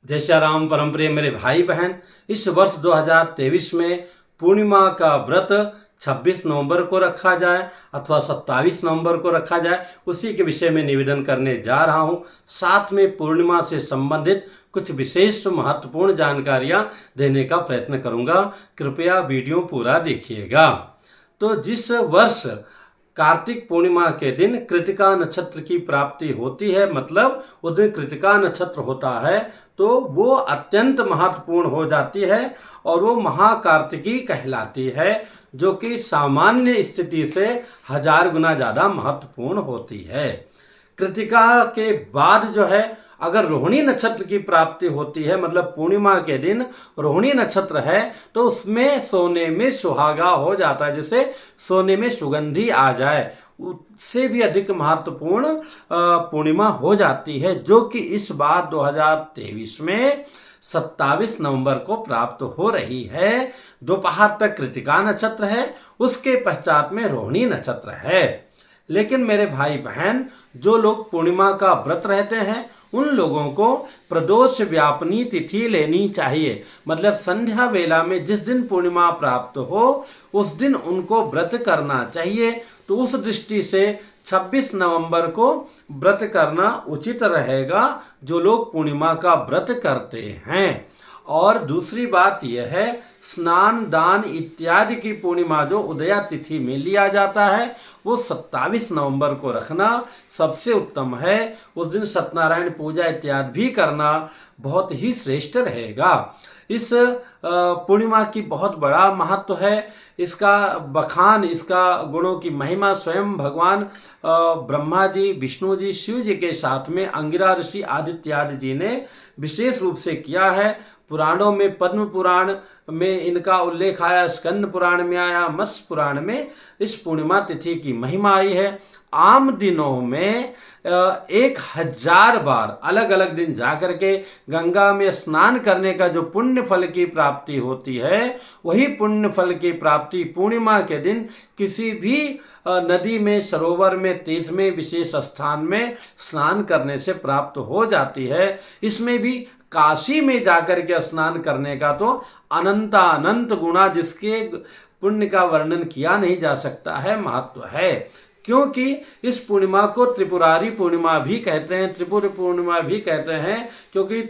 जय श्री राम। परम प्रिय मेरे भाई बहन, इस वर्ष 2023 में पूर्णिमा का व्रत 26 नवंबर को रखा जाए अथवा 27 नवंबर को रखा जाए, उसी के विषय में निवेदन करने जा रहा हूं। साथ में पूर्णिमा से संबंधित कुछ विशेष महत्वपूर्ण जानकारियां देने का प्रयत्न करूंगा। कृपया वीडियो पूरा देखिएगा। तो जिस वर्ष कार्तिक पूर्णिमा के दिन कृतिका नक्षत्र की प्राप्ति होती है, मतलब उस दिन कृतिका नक्षत्र होता है, तो वो अत्यंत महत्वपूर्ण हो जाती है और वो महाकार्तिकी कहलाती है, जो कि सामान्य स्थिति से 1000 गुना ज़्यादा महत्वपूर्ण होती है। कृतिका के बाद जो है अगर रोहिणी नक्षत्र की प्राप्ति होती है, मतलब पूर्णिमा के दिन रोहिणी नक्षत्र है, तो उसमें सोने में सुहागा हो जाता है, जैसे सोने में सुगंधी आ जाए, उससे भी अधिक महत्वपूर्ण पूर्णिमा हो जाती है, जो कि इस बार 2023 में 27 नवंबर को प्राप्त हो रही है। दोपहर तक कृतिका नक्षत्र है, उसके पश्चात में रोहिणी नक्षत्र है। लेकिन मेरे भाई बहन, जो लोग पूर्णिमा का व्रत रहते हैं उन लोगों को प्रदोष व्यापनी तिथि लेनी चाहिए, मतलब संध्या वेला में जिस दिन पूर्णिमा प्राप्त हो उस दिन उनको व्रत करना चाहिए। तो उस दृष्टि से 26 नवंबर को व्रत करना उचित रहेगा, जो लोग पूर्णिमा का व्रत करते हैं। और दूसरी बात यह है, स्नान दान इत्यादि की पूर्णिमा जो उदया तिथि में लिया जाता है वो 27 नवंबर को रखना सबसे उत्तम है। उस दिन सत्यनारायण पूजा इत्यादि भी करना बहुत ही श्रेष्ठ रहेगा। इस पूर्णिमा की बहुत बड़ा महत्व है। इसका बखान, इसका गुणों की महिमा स्वयं भगवान ब्रह्मा जी, विष्णु जी, शिव जी के साथ में अंगिरा ऋषि आदित्यादि जी ने विशेष रूप से किया है। पुराणों में पद्म पुराण में इनका उल्लेख आया, स्कंद पुराण में आया, मत्स्य पुराण में इस पूर्णिमा तिथि की महिमा आई है। आम दिनों में 1000 बार अलग अलग दिन जाकर के गंगा में स्नान करने का जो पुण्य फल की प्राप्ति होती है, वही पुण्य फल की प्राप्ति पूर्णिमा के दिन किसी भी नदी में, सरोवर में, तीर्थ में, विशेष स्थान में स्नान करने से प्राप्त हो जाती है। इसमें भी काशी में जाकर के स्नान करने का तो अनंत गुणा, जिसके पुण्य का वर्णन किया नहीं जा सकता है, महत्व है। क्योंकि इस पूर्णिमा को त्रिपुरारी पूर्णिमा भी कहते हैं, त्रिपुर पूर्णिमा भी कहते हैं, क्योंकि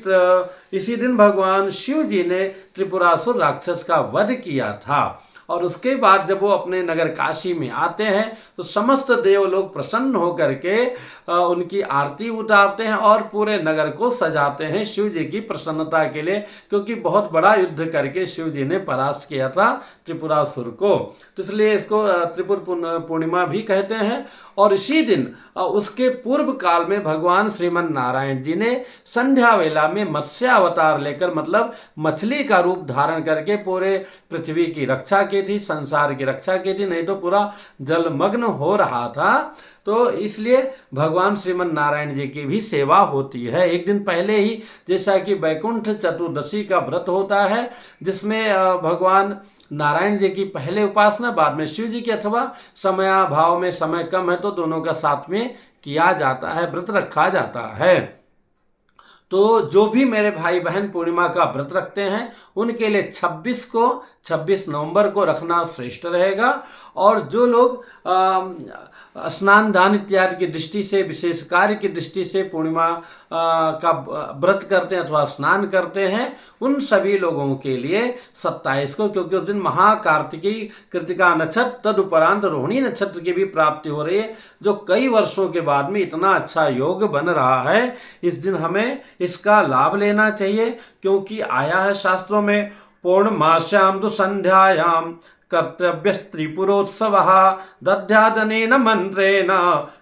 इसी दिन भगवान शिव जी ने त्रिपुरासुर राक्षस का वध किया था। और उसके बाद जब वो अपने नगर काशी में आते हैं तो समस्त देव लोग प्रसन्न होकर के उनकी आरती उतारते हैं और पूरे नगर को सजाते हैं शिव जी की प्रसन्नता के लिए, क्योंकि बहुत बड़ा युद्ध करके शिव जी ने परास्त किया था त्रिपुरासुर को। तो इसलिए इसको त्रिपुर पूर्णिमा भी कहते हैं। और इसी दिन उसके पूर्व काल में भगवान श्रीमन नारायण जी ने संध्या वेला में मत्स्य अवतार लेकर, मतलब मछली का रूप धारण करके पूरे पृथ्वी की रक्षा की थी, संसार की रक्षा की थी, नहीं तो पूरा जलमग्न हो रहा था। तो इसलिए भगवान श्रीमन नारायण जी की भी सेवा होती है। एक दिन पहले ही, जैसा कि वैकुंठ चतुर्दशी का व्रत होता है, जिसमें भगवान नारायण जी की पहले उपासना, बाद में शिव जी की, अथवा समयाभाव में, समय कम है तो दोनों का साथ में किया जाता है, व्रत रखा जाता है। तो जो भी मेरे भाई बहन पूर्णिमा का व्रत रखते हैं उनके लिए 26 नवंबर को रखना श्रेष्ठ रहेगा। और जो लोग स्नान दान इत्यादि की दृष्टि से, विशेष कार्य की दृष्टि से पूर्णिमा का व्रत करते हैं अथवा स्नान करते हैं, उन सभी लोगों के लिए 27 को, क्योंकि उस दिन महाकार्तिकी कृतिका नक्षत्र, तदुपरांत रोहिणी नक्षत्र की भी प्राप्ति हो रही है, जो कई वर्षों के बाद में इतना अच्छा योग बन रहा है। इस दिन हमें इसका लाभ लेना चाहिए, क्योंकि आया है शास्त्रों में, पूर्णमास्यां तु संध्यायां कर्तव्य त्रिपुरोत्सव दध्यादनेन मंत्रेण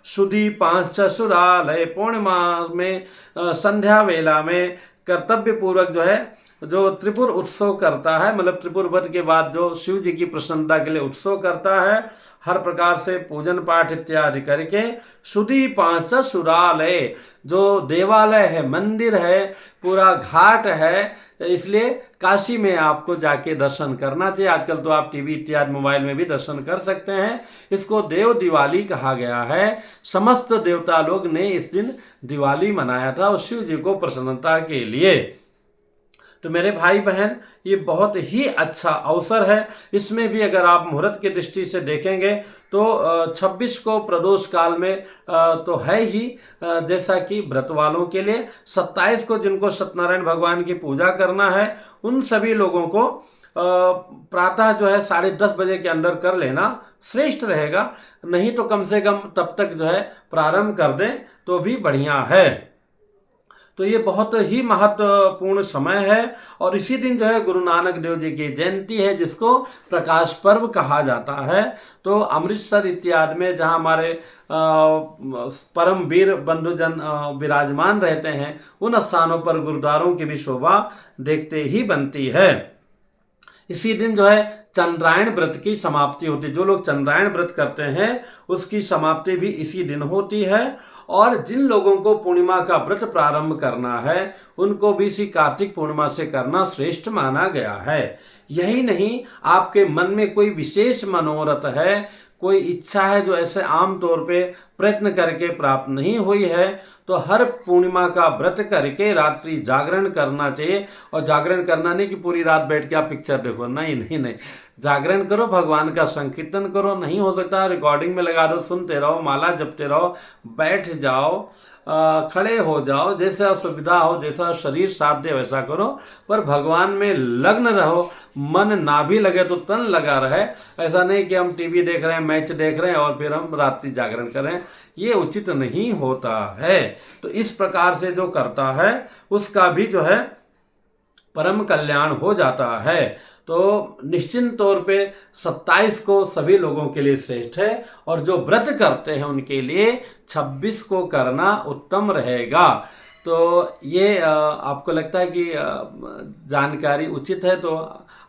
सुदीपांच सुरालय। पूर्णिमा में संध्या वेला में कर्तव्य पूर्वक जो है, जो त्रिपुर उत्सव करता है, मतलब त्रिपुर वध के बाद जो शिव जी की प्रसन्नता के लिए उत्सव करता है, हर प्रकार से पूजन पाठ इत्यादि करके सुदीपांच सुरालय, जो देवालय है, मंदिर है, पूरा घाट है, इसलिए काशी में आपको जाके दर्शन करना चाहिए। आजकल तो आप टीवी इत्यादि मोबाइल में भी दर्शन कर सकते हैं। इसको देव दिवाली कहा गया है। समस्त देवता लोग ने इस दिन दिवाली मनाया था और शिव जी को प्रसन्नता के लिए। तो मेरे भाई बहन, ये बहुत ही अच्छा अवसर है। इसमें भी अगर आप मुहूर्त की दृष्टि से देखेंगे तो 26 को प्रदोष काल में तो है ही, जैसा कि व्रत वालों के लिए। 27 को जिनको सत्यनारायण भगवान की पूजा करना है उन सभी लोगों को प्रातः जो है 10:30 बजे के अंदर कर लेना श्रेष्ठ रहेगा। नहीं तो कम से कम तब तक जो है प्रारंभ कर दें तो भी बढ़िया है। तो ये बहुत ही महत्वपूर्ण समय है। और इसी दिन जो है गुरु नानक देव जी की जयंती है, जिसको प्रकाश पर्व कहा जाता है। तो अमृतसर इत्यादि में जहाँ हमारे परम वीर बंधुजन विराजमान रहते हैं, उन स्थानों पर गुरुद्वारों की भी शोभा देखते ही बनती है। इसी दिन जो है चंद्रायण व्रत की समाप्ति होती है। जो लोग चंद्रायण व्रत करते हैं उसकी समाप्ति भी इसी दिन होती है। और जिन लोगों को पूर्णिमा का व्रत प्रारंभ करना है उनको भी इसी कार्तिक पूर्णिमा से करना श्रेष्ठ माना गया है। यही नहीं, आपके मन में कोई विशेष मनोरथ है, कोई इच्छा है जो ऐसे आम तौर पे प्रयत्न करके प्राप्त नहीं हुई है, तो हर पूर्णिमा का व्रत करके रात्रि जागरण करना चाहिए। और जागरण करना नहीं कि पूरी रात बैठ के आप पिक्चर देखो, नहीं नहीं नहीं, जागरण करो, भगवान का संकीर्तन करो। नहीं हो सकता रिकॉर्डिंग में लगा दो, सुनते रहो, माला जपते रहो, बैठ जाओ, खड़े हो जाओ, जैसा सुविधा हो, जैसा शरीर साथ दे वैसा करो, पर भगवान में लग्न रहो। मन ना भी लगे तो तन लगा रहे। ऐसा नहीं कि हम टीवी देख रहे हैं, मैच देख रहे हैं और फिर हम रात्रि जागरण करें, ये उचित नहीं होता है। तो इस प्रकार से जो करता है उसका भी जो है परम कल्याण हो जाता है। तो निश्चित तौर पे 27 को सभी लोगों के लिए श्रेष्ठ है, और जो व्रत करते हैं उनके लिए 26 को करना उत्तम रहेगा। तो ये आपको लगता है कि जानकारी उचित है तो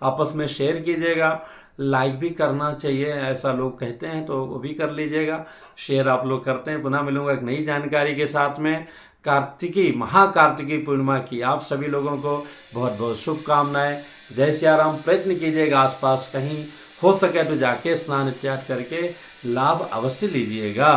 आपस में शेयर कीजिएगा। लाइक भी करना चाहिए, ऐसा लोग कहते हैं, तो वो भी कर लीजिएगा। शेयर आप लोग करते हैं। पुनः मिलूंगा एक नई जानकारी के साथ में। कार्तिकी महाकार्तिकी पूर्णिमा की आप सभी लोगों को बहुत बहुत शुभकामनाएं। जय सिया राम। प्रयत्न कीजिएगा आसपास कहीं हो सके तो जाके स्नान इत्यादि करके लाभ अवश्य लीजिएगा।